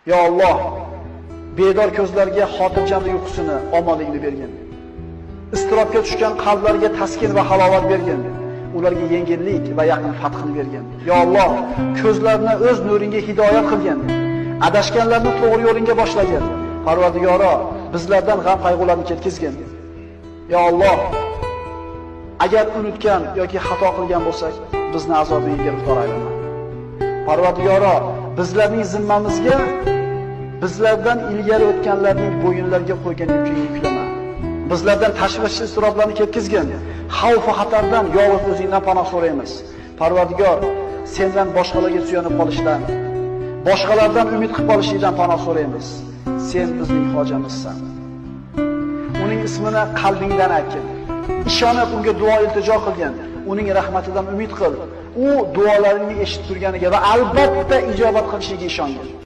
Ya Alloh, bedor ko'zlarga xotirjamlik uyqusini, omonlikni bergin. Iztirobga tushgan qalblarga taskin va halovat bergin. Ularga yengillik va yaqin fathini bergin. Ya Alloh, ko'zlarini o'z nuringga hidoyat qilgin. Adashganlarni to'g'ri yo'lga boshlagin. Parvardigoro, bizlardan g'am qayg'ularni ketkizgin. Ya Alloh, agar unutgan yoki xato qilgan bo'lsak, bizni azobiga giriftor aylama. Parvardigoro, bizlarning zimmamizga bizlardan ilgari o'tganlarning bo'yinlariga qo'ygan yukni yuklama. Bizlardan tashvish iztiroblarni ketkizgin. Xavf va xatardan yolg'iz o'zingdan panoh so'raymiz. Parvardigor, sendan boshqalarga suyanib qolishdan, boshqalardan umid qilib qolishingdan panoh so'raymiz. Sen bizning hojamizsan. Uning ismini qalbingdan aytgin. Ishonib unga duo iltijo qilgin. Uning rahmatidan umid qil. U duolaringni eshitib turganiga va albatta ijobat qilishiga ishongin.